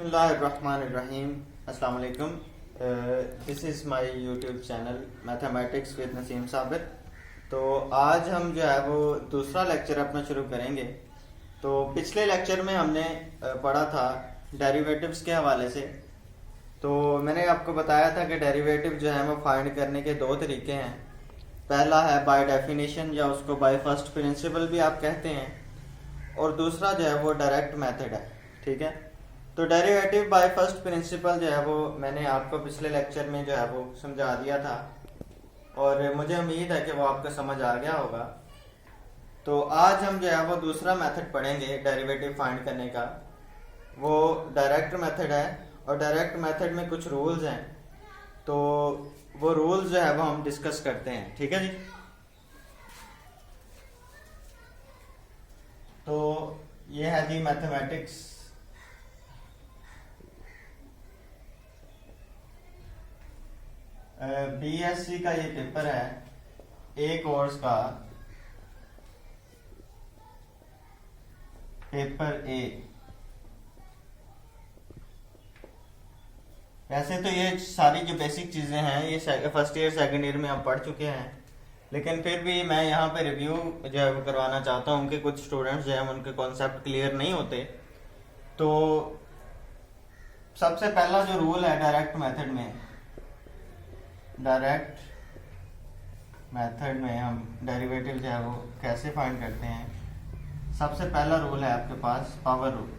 बिस्मिल्लाहिर्रहमानिर्रहीम। अस्सलाम वालेकुम। This is my YouTube channel mathematics with Naseem Sabir. तो आज हम जो है वो दूसरा लेक्चर अपना शुरू करेंगे। तो पिछले लेक्चर में हमने पढ़ा था डेरिवेटिव्स के हवाले से। तो मैंने आपको बताया था कि डेरिवेटिव जो है वो फाइंड करने के दो तरीके हैं। पहला है बाय डेफिनेशन या उसको बाय फर्स्ट प्रिंसिपल भी आप कहते हैं, और दूसरा जो है वो डायरेक्ट मेथड है। ठीक है, तो डेरिवेटिव बाय फर्स्ट प्रिंसिपल जो है वो मैंने आपको पिछले लेक्चर में जो है वो समझा दिया था, और मुझे उम्मीद है कि वो आपको समझ आ गया होगा। तो आज हम जो है वो दूसरा मेथड पढ़ेंगे डेरिवेटिव फाइंड करने का। वो डायरेक्ट मेथड है, और डायरेक्ट मेथड में कुछ रूल्स हैं, तो वो रूल्स जो है वो हम डिस्कस करते हैं। ठीक है जी। तो ये है जी मैथमेटिक्स बीएससी का ये पेपर है, ए कोर्स का पेपर ए। वैसे तो ये सारी जो बेसिक चीजें हैं ये फर्स्ट ईयर सेकंड ईयर में हम पढ़ चुके हैं, लेकिन फिर भी मैं यहाँ पे रिव्यू जो है वो करवाना चाहता हूँ कि कुछ स्टूडेंट्स जो हैं उनके कॉन्सेप्ट क्लियर नहीं होते। तो सबसे पहला जो रूल है डायरेक्ट मेथड में हम डेरिवेटिव जो है वो कैसे फाइंड करते हैं। सबसे पहला रूल है आपके पास पावर रूल।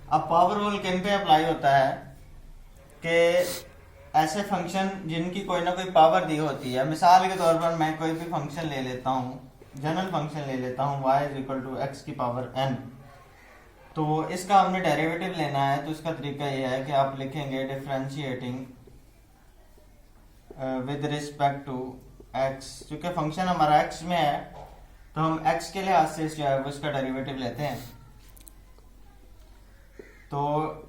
अब पावर रूल किन पे अप्लाई होता है कि ऐसे फंक्शन जिनकी कोई ना कोई पावर दी होती है। मिसाल के तौर पर मैं कोई भी फंक्शन ले लेता हूँ, जनरल फंक्शन ले लेता हूँ y = x की पावर n। तो इसका हमने डेरिवेटिव लेना है, तो इसका तरीका यह है कि आप लिखेंगे differentiating with respect to x। क्योंकि फंक्शन हमारा x में है तो हम x के लिहाज से जो है वो इसका डेरिवेटिव लेते हैं। तो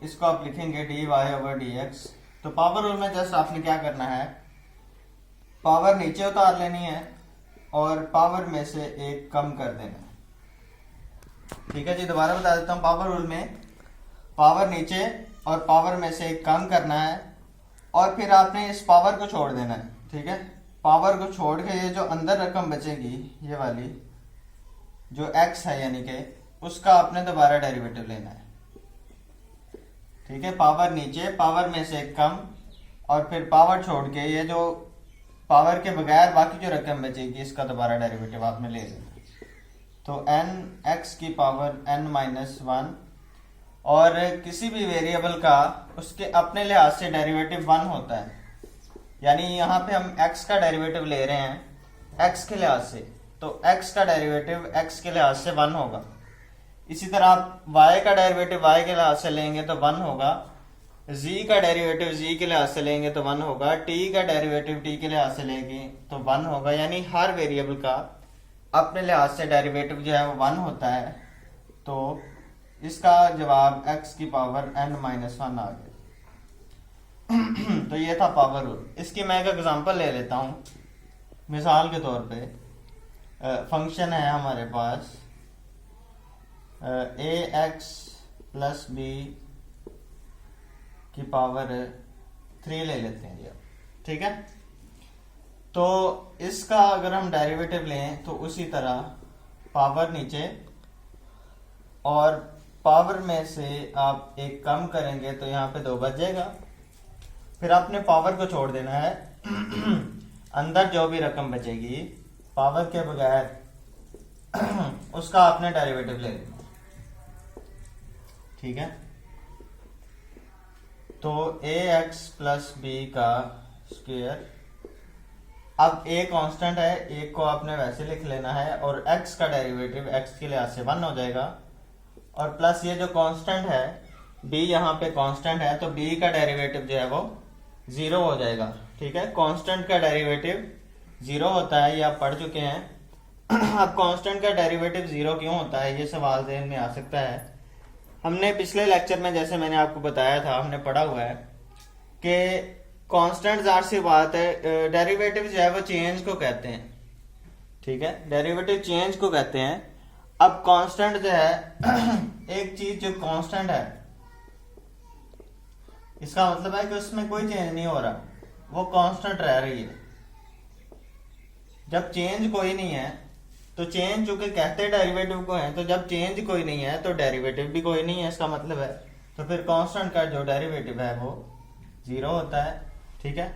इसको आप लिखेंगे dy/dx। तो पावर रूल में जस्ट आपने क्या करना है, पावर नीचे उतार लेनी है और पावर में से एक कम कर देना है। ठीक है जी, दोबारा बता देता हूँ। पावर रूल में पावर नीचे और पावर में से एक कम करना है, और फिर आपने इस पावर को छोड़ देना है। ठीक है, पावर को छोड़ के ये जो अंदर रकम बचेगी, ये वाली जो x है यानी कि उसका आपने दोबारा डेरिवेटिव लेना है। ठीक है, पावर नीचे, पावर में से कम, और फिर पावर छोड़ के ये जो पावर के बगैर बाकी जो रकम बचेगी इसका दोबारा डेरिवेटिव आपने ले लेना। तो n x की पावर n-1, और किसी भी वेरिएबल का उसके अपने लिहाज से डेरिवेटिव 1 होता है। यानी यहाँ पे हम x का डेरिवेटिव ले रहे हैं x के लिहाज से, तो x का डेरिवेटिव x के लिहाज से 1 होगा। इसी तरह आप y का डेरिवेटिव y के लिहाज से लेंगे तो 1 होगा, z का डेरिवेटिव z के लिहाज से लेंगे तो 1 होगा, t का डेरिवेटिव t के लिहाज से लेंगे तो 1 होगा। यानी हर वेरिएबल का अपने लिहाज से डेरिवेटिव जो है वो 1 होता है। तो इसका जवाब x की पावर n-1 आ गया। तो ये था पावर रूल। इसकी मैं एक एग्जांपल ले लेता हूँ। मिसाल के तौर पे फंक्शन है हमारे पास ax + b की पावर 3 ले लेते हैं ये। ठीक है, तो इसका अगर हम डेरिवेटिव लें तो उसी तरह पावर नीचे और पावर में से आप एक कम करेंगे तो यहाँ पे 2 बच जाएगा। फिर आपने पावर को छोड़ देना है अंदर जो भी रकम बचेगी पावर के बगैर उसका आपने डेरिवेटिव ले लेना। ठीक है, तो ax + b का स्क्वायर। अब a कांस्टेंट है, a को आपने वैसे लिख लेना है, और x का डेरिवेटिव x के लिहाज से 1 हो जाएगा, और प्लस ये जो कांस्टेंट है b यहाँ पे कांस्टेंट है, तो b का डेरिवेटिव जो है वो 0 हो जाएगा। ठीक है, कांस्टेंट का डेरिवेटिव 0 होता है, ये आप पढ़ चुके हैं। अब कांस्टेंट का डेरिवेटिव 0 क्यों होता है, ये सवाल ज़हन में आ सकता है। हमने पिछले लेक्चर में जैसे मैंने आपको बताया था, हमने पढ़ा हुआ है कि कांस्टेंट ज़ाहिर सी बात है, डेरिवेटिव जो है वो चेंज को कहते हैं। ठीक है, डेरिवेटिव चेंज को कहते हैं। अब कांस्टेंट जो है एक चीज जो कांस्टेंट है, इसका मतलब है कि उसमें कोई चेंज नहीं हो रहा, वो कांस्टेंट रह रही है। जब चेंज कोई नहीं है तो चेंज चूंकि कहते डेरिवेटिव को है, तो जब चेंज कोई नहीं है तो डेरिवेटिव भी कोई नहीं है, इसका मतलब है तो फिर कांस्टेंट का जो डेरिवेटिव है वो 0 होता है। ठीक है।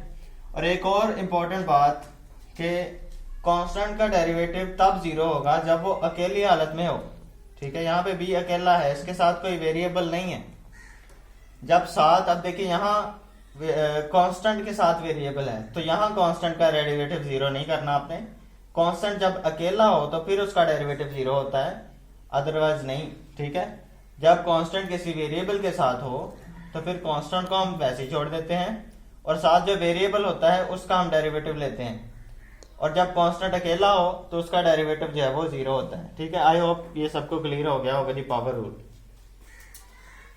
और एक और इम्पोर्टेंट बात कि कांस्टेंट का डेरिवेटिव तब 0 होगा जब वो अकेली हालत में हो। ठीक है। यहाँ पे बी अकेला है, इसके साथ कोई वेरिएबल नहीं है। जब साथ, अब देखिए यहाँ कांस्टेंट के साथ वेरिएबल है, तो यहाँ कांस्टेंट का डेरिवेटिव 0 नहीं करना आपने। कांस्टेंट जब अकेला हो तो फिर उसका डेरिवेटिव 0 होता है, अदरवाइज नहीं। ठीक है। जब कांस्टेंट किसी वेरिएबल के साथ हो तो फिर कांस्टेंट को हम वैसे ही छोड़ देते हैं और साथ जो वेरिएबल होता है उसका हम डेरिवेटिव लेते हैं। और जब कांस्टेंट अकेला हो तो उसका डेरिवेटिव जो है वो 0 होता है। ठीक है। आई होप ये सबको क्लियर हो गया होगा जी पावर रूल।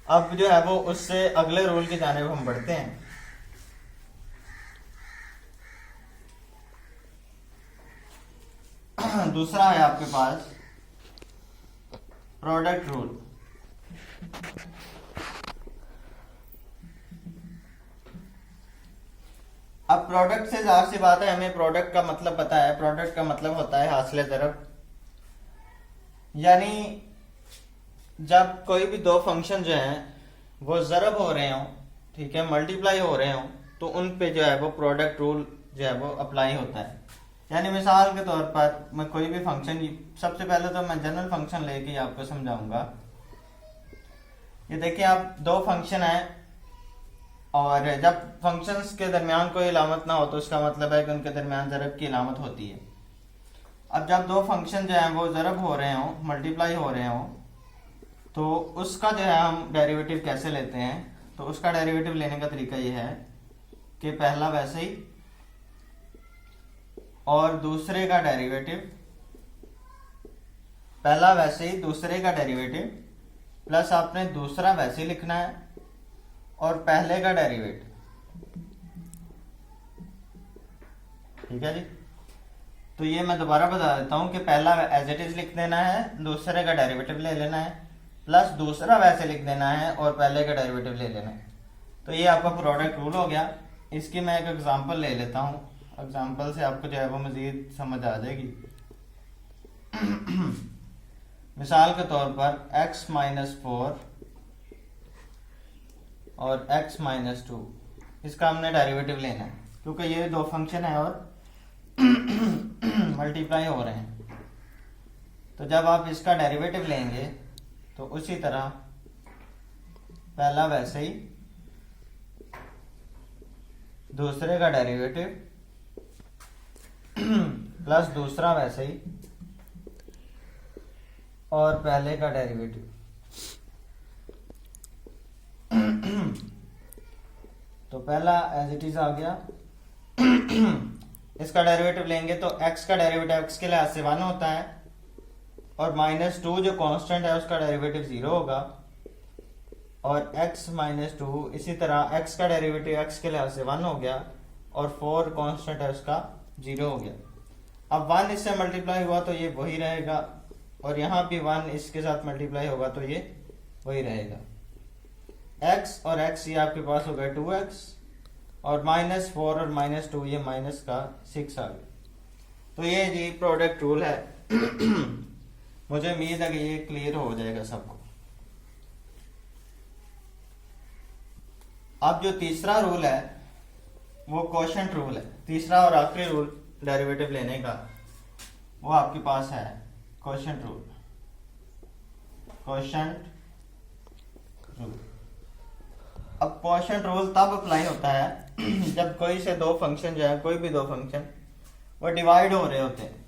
अब जो है वो उससे अगले रूल की जानिब हम बढ़ते हैं। दूसरा है आपके पास प्रोडक्ट रूल। अब प्रोडक्ट से जाहिर सी बात है हमें प्रोडक्ट का मतलब पता है। प्रोडक्ट का मतलब होता है हासिल तरफ, यानी जब कोई भी दो फंक्शन जो हैं वो ज़रब हो रहे हों, ठीक है, मल्टीप्लाई हो रहे हों, तो उन पे जो है वो प्रोडक्ट रूल जो है वो अप्लाई होता है। यानी मिसाल के तौर पर मैं कोई भी फंक्शन, सबसे पहले तो मैं जनरल फंक्शन लेके आपको समझाऊंगा। ये देखिए आप दो फंक्शन है और जब फंक्शंस के दरमियान कोई इलामत ना हो तो उसका मतलब है कि उनके दरमियान ज़रब की इलामत होती है। अब जब दो फंक्शन जो है वो ज़रब हो रहे हों, मल्टीप्लाई हो रहे हों, तो उसका जो है हम डेरिवेटिव कैसे लेते हैं। तो उसका डेरिवेटिव लेने का तरीका ये है कि पहला वैसे ही और दूसरे का डेरिवेटिव, पहला वैसे ही दूसरे का डेरिवेटिव प्लस आपने दूसरा वैसे ही लिखना है और पहले का डेरिवेटिव। ठीक है जी। तो ये मैं दोबारा बता देता हूं कि पहला एज इट इज लिख देना है, दूसरे का डेरिवेटिव ले लेना है, प्लस दूसरा वैसे लिख देना है और पहले का डेरिवेटिव ले लेना है। तो ये आपका प्रोडक्ट रूल हो गया। इसकी मैं एक एग्जांपल ले लेता हूं, एग्जांपल से आपको जो है वो मजीद समझ आ जाएगी। मिसाल के तौर पर x-4 और x-2, इसका हमने डेरिवेटिव लेना है क्योंकि ये दो फंक्शन है और मल्टीप्लाई हो रहे हैं। तो जब आप इसका डेरिवेटिव लेंगे तो उसी तरह पहला वैसे ही, दूसरे का डेरिवेटिव प्लस दूसरा वैसे ही और पहले का डेरिवेटिव। तो पहला एज इट इज आ गया। इसका डेरिवेटिव लेंगे तो x का डेरिवेटिव x के लिहाज से 1 होता है और -2 जो कांस्टेंट है उसका डेरिवेटिव 0 होगा और x-2 इसी तरह x का डेरिवेटिव x के लिहाज से 1 हो गया और 4 कांस्टेंट है उसका 0 हो गया। अब 1 इससे मल्टीप्लाई हुआ तो ये वही रहेगा और यहाँ भी 1 इसके साथ मल्टीप्लाई होगा तो ये वही रहेगा। x और x ये आपके पास हो गया 2x और -4 और -2 ये माइनस का 6 आ गया। तो ये जी प्रोडक्ट रूल है। मुझे उम्मीद है कि ये क्लियर हो जाएगा सबको। अब जो तीसरा रूल है वो क्वोशंट रूल है। तीसरा और आखिरी रूल डेरिवेटिव लेने का वो आपके पास है क्वोशंट रूल। क्वोशंट रूल, अब क्वोशंट रूल तब अप्लाई होता है जब कोई से दो फंक्शन जो है, कोई भी दो फंक्शन वो डिवाइड हो रहे होते हैं।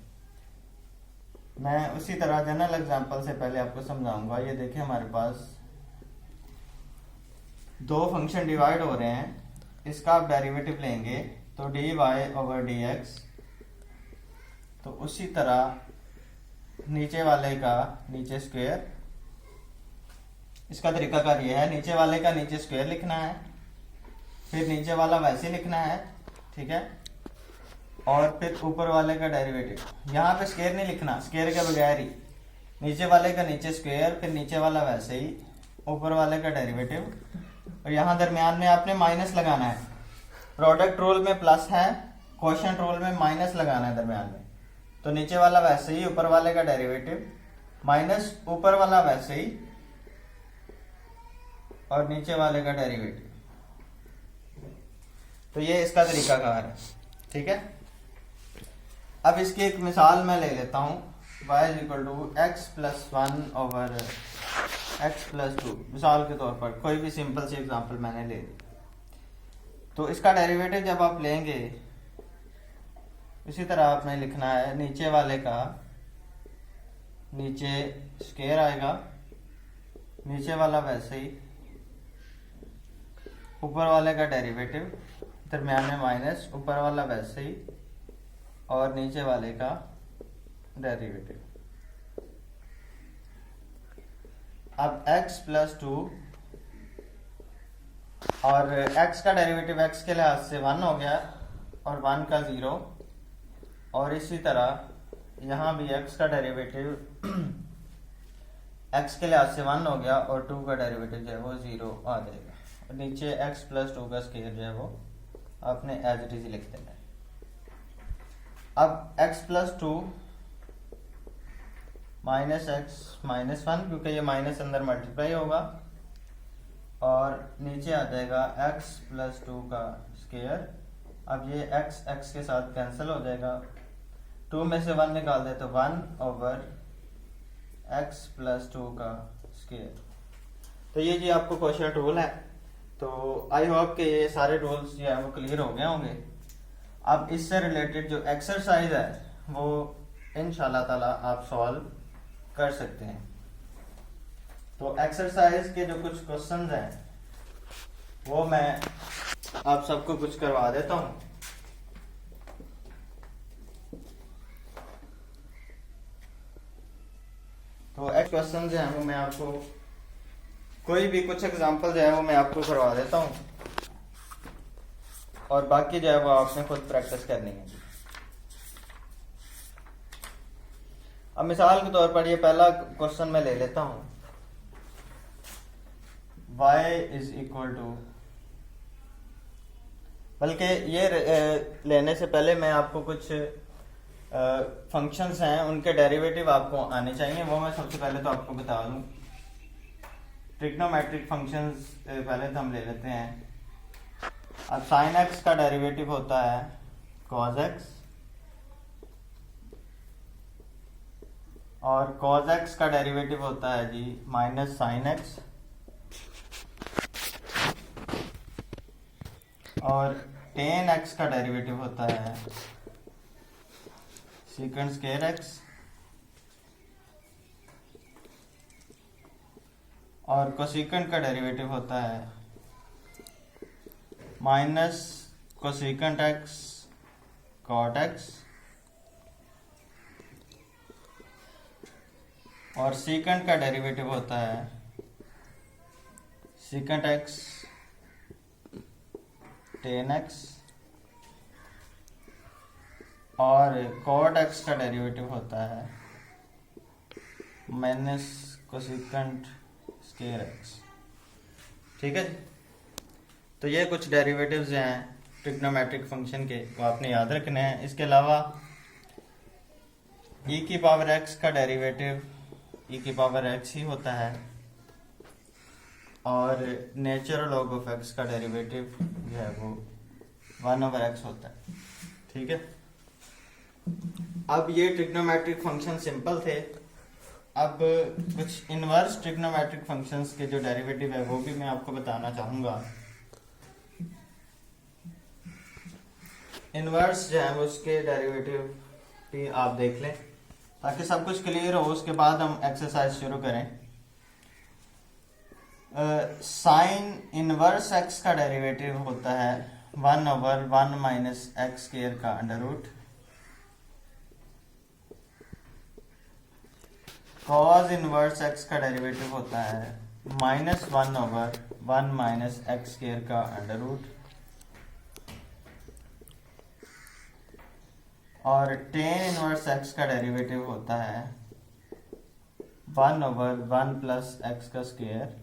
मैं उसी तरह जनरल एग्जांपल से पहले आपको समझाऊंगा। ये देखिए हमारे पास दो फंक्शन डिवाइड हो रहे हैं, इसका आप डेरिवेटिव लेंगे तो dy/dx, तो उसी तरह नीचे वाले का नीचे स्क्वायर। इसका तरीकाकार ये है, नीचे वाले का नीचे स्क्वायर लिखना है, फिर नीचे वाला वैसे लिखना है, ठीक है, और फिर ऊपर वाले का डेरिवेटिव। यहाँ पे स्क्वायर नहीं लिखना, स्क्वायर के बगैर ही नीचे वाले का नीचे स्क्वायर, फिर नीचे वाला वैसे ही, ऊपर वाले का डेरिवेटिव, और यहाँ दरमियान में आपने माइनस लगाना है। प्रोडक्ट रूल में प्लस है, क्वोशिएंट रूल में माइनस लगाना है दरमियान में। तो नीचे वाला वैसे ही, ऊपर वाले का डेरिवेटिव, माइनस ऊपर वाला वैसे ही और नीचे वाले का डेरिवेटिव। तो ये इसका तरीकाकार है, ठीक है। अब इसकी एक मिसाल मैं ले लेता हूं, y is equal to x plus one over x plus two. मिसाल के तौर पर कोई भी सिंपल सी एग्जांपल मैंने ले ली। तो इसका डेरिवेटिव जब आप लेंगे, इसी तरह आपने लिखना है, नीचे वाले का नीचे स्क्वायर आएगा, नीचे वाला वैसे ही, ऊपर वाले का डेरिवेटिव, दरम्यान में माइनस, ऊपर वाला वैसे ही और नीचे वाले का डेरिवेटिव। अब x प्लस टू और x का डेरिवेटिव x के लिहाज से 1 हो गया और 1 का 0, और इसी तरह यहाँ भी x का डेरिवेटिव x के लिहाज से 1 हो गया और 2 का डेरिवेटिव जो है वो 0 आ जाएगा। और नीचे x प्लस टू का स्क्वायर जो है वो आपने एज इट इज लिख देना है। अब x plus two minus x minus one, क्योंकि ये माइनस अंदर मल्टीप्लाई होगा, और नीचे आ जाएगा x प्लस टू का स्क्वायर। अब ये x x के साथ कैंसिल हो जाएगा, 2 में से 1 निकाल दे तो 1 ओवर x प्लस टू का स्क्वायर। तो ये जी आपको क्वोशिएंट रूल है। तो आई होप कि ये सारे रूल्स जो है वो क्लियर हो गए होंगे। अब इससे रिलेटेड जो एक्सरसाइज है वो इंशाल्लाह ताला आप सॉल्व कर सकते हैं। तो एक्सरसाइज के जो कुछ क्वेश्चंस हैं वो मैं आप सबको कुछ करवा देता हूं। तो एक्स क्वेश्चंस हैं वो मैं आपको, कोई भी कुछ एग्जांपल जो है वो मैं आपको करवा देता हूं, और बाकी जो है वो आपने खुद प्रैक्टिस करनी है। अब मिसाल के तौर पर ये पहला क्वेश्चन मैं ले लेता हूं, y इज इक्वल टू, बल्कि ये लेने से पहले मैं आपको कुछ फंक्शंस हैं उनके डेरिवेटिव आपको आने चाहिए, वो मैं सबसे पहले तो आपको बता दूं। ट्रिग्नोमेट्रिक फंक्शंस पहले तो हम ले लेते हैं। अब साइन एक्स का डेरिवेटिव होता है कॉज एक्स, और कॉज एक्स का डेरिवेटिव होता है जी माइनस साइन एक्स, और टेन एक्स का डेरिवेटिव होता है सीकेंट स्क्वायर एक्स, और कोसेकेंट का डेरिवेटिव होता है minus cosecant x cot x, और सीकेंट का डेरिवेटिव होता है सीकेंट एक्स टेन एक्स, और कॉट एक्स का डेरिवेटिव होता है माइनस कोसेकेंट स्क्वायर एक्स। ठीक है, तो ये कुछ डेरिवेटिव्स हैं ट्रिग्नोमेट्रिक फंक्शन के, वो आपने याद रखने हैं। इसके अलावा e की पावर x का डेरिवेटिव e की पावर x ही होता है, और नेचुरल लॉग ऑफ x का डेरिवेटिव जो है वो 1 ओवर x होता है। ठीक है, अब ये ट्रिग्नोमेट्रिक फंक्शन सिंपल थे। अब कुछ इनवर्स ट्रिग्नोमेट्रिक फंक्शंस के जो डेरिवेटिव है वो भी मैं आपको बताना चाहूंगा। इनवर्स जो है वो उसके डेरिवेटिव भी आप देख लें ताकि सब कुछ क्लियर हो, उसके बाद हम एक्सरसाइज शुरू करें। साइन इनवर्स एक्स का डेरिवेटिव होता है 1 ओवर 1 माइनस एक्स स्क्वायर का under root. Cos inverse x का डेरिवेटिव होता है -1 ओवर 1 माइनस एक्स स्क्वायर का अंडर रूट, और टेन इनवर्स एक्स का डेरिवेटिव होता है 1/1 प्लस एक्स का स्क्वायर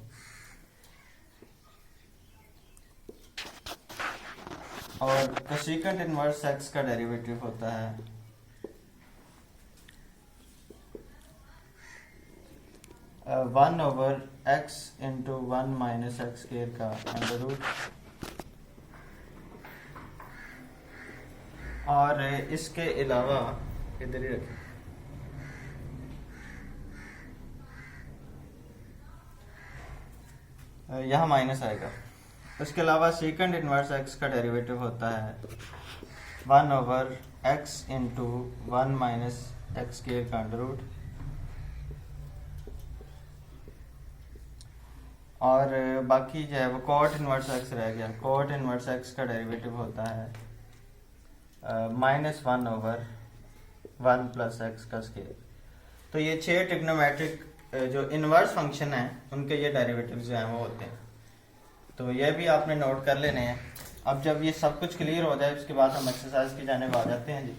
और कोसेकेंट इनवर्स एक्स का डेरिवेटिव होता है 1/x into 1 minus x square का अंडर रूट। और इसके अलावा इधर ही रखें, यहाँ माइनस आएगा। उसके अलावा सेकंड इनवर्स एक्स का डेरिवेटिव होता है 1/x into 1 minus x square का अंडर रूट। और बाकी जो है वो कॉट इनवर्स एक्स रह गया। कॉट इनवर्स एक्स का डेरिवेटिव होता है -1/1 प्लस एक्स का स्क्वायर। तो ये 6 ट्रिग्नोमेट्रिक जो इनवर्स फंक्शन है उनके ये डेरिवेटिव जो हैं वो होते हैं। तो ये भी आपने नोट कर लेने हैं। अब जब ये सब कुछ क्लियर हो जाए उसके बाद हम एक्सरसाइज की जानिब आ जाते हैं जी।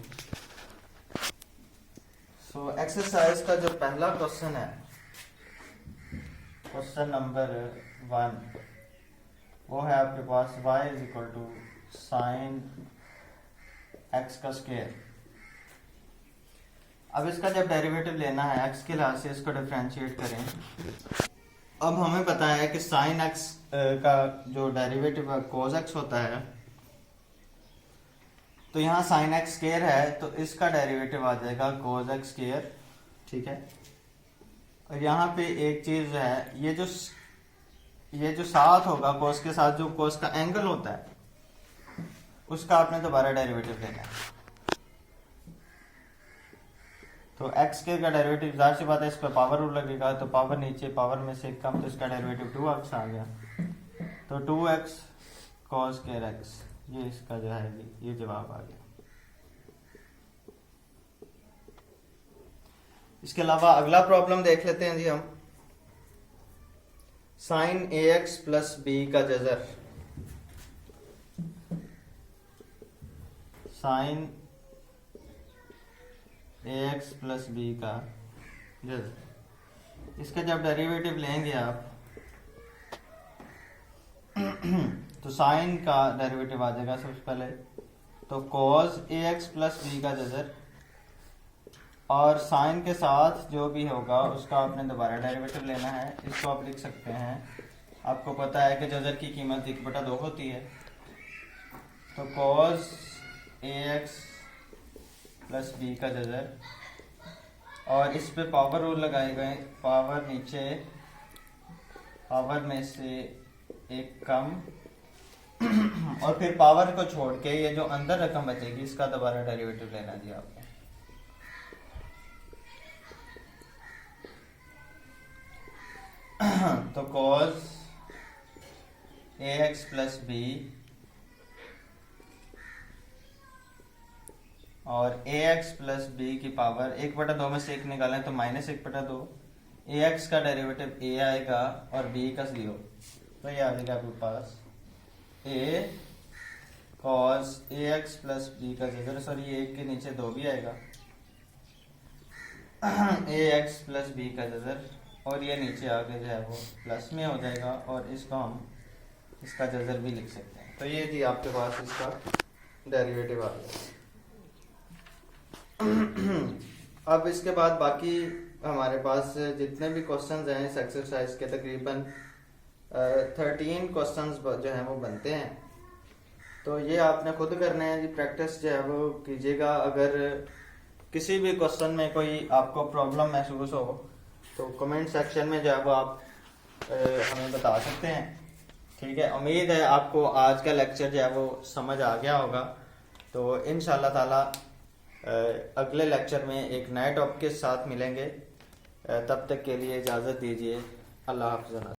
सो एक्सरसाइज का जो पहला क्वेश्चन है, क्वेश्चन नंबर 1, वो है आपके पास y is equal to sine x का स्क्वायर। अब इसका जब डेरिवेटिव लेना है x के लिहाज से इसको डिफरेंशिएट करें। अब हमें पता है कि साइन x का जो डेरिवेटिव है cos x होता है, तो यहाँ साइन x स्क्वायर है तो इसका डेरिवेटिव आ जाएगा cos x स्क्वायर, ठीक है। और यहाँ पे एक चीज है, ये जो साथ होगा cos के साथ, जो cos का एंगल होता है उसका आपने दोबारा डेरिवेटिव लेना है। तो x स्क्वायर का डेरिवेटिव जाहिर सी बात है इस पर पावर रूल लगेगा, तो पावर नीचे पावर में से कम, तो इसका डेरिवेटिव 2x आ गया। तो 2x cos स्क्वायर x, ये इसका जो है ये जवाब आ गया। इसके अलावा अगला प्रॉब्लम देख लेते हैं जी हम। साइन ax प्लस b का जज़र, साइन ax प्लस b का जज़र, इसका जब डेरिवेटिव लेंगे आप तो साइन का डेरिवेटिव आ जाएगा सबसे पहले, तो cos ax प्लस b का जज़र, और साइन के साथ जो भी होगा उसका आपने दोबारा डेरिवेटिव लेना है। इसको आप लिख सकते हैं, आपको पता है कि जज़र की कीमत 1/2 होती है, तो cos ax प्लस b का जज़र, और इस पे पावर रूल लगाए गए, पावर नीचे पावर में से एक कम और फिर पावर को छोड़ के ये जो अंदर रकम बचेगी इसका दोबारा डेरिवेटिव लेना जी आपको। तो cos ax प्लस b और ax प्लस b की पावर 1/2 में से 1 निकालें तो -1/2। ax का डेरिवेटिव a आएगा और b का 0, तो ये आ जाएगा आपके पास a cos ax plus b का जज़र, सॉरी 1 के नीचे 2 भी आएगा, ax प्लस b का जज़र, और ये नीचे आगे जो है वो प्लस में हो जाएगा, और इसको हम इसका जज़र भी लिख सकते हैं। तो ये जी आपके पास इसका डेरिवेटिव आ गया। अब इसके बाद बाकी हमारे पास जितने भी क्वेश्चंस हैं इस एक्सरसाइज के, तकरीबन 13 क्वेश्चंस जो हैं वो बनते हैं। तो ये आपने खुद करने हैं जी, प्रैक्टिस जो है वो कीजिएगा। अगर किसी भी क्वेश्चन में कोई आपको प्रॉब्लम महसूस हो तो कमेंट सेक्शन में जो है वो आप हमें बता सकते हैं, ठीक है। उम्मीद है आपको आज का लेक्चर जो है वो समझ आ गया होगा। तो इंशाल्लाह ताला अगले लेक्चर में एक नए टॉपिक के साथ मिलेंगे। तब तक के लिए इजाज़त दीजिए। अल्लाह हाफ़िज़।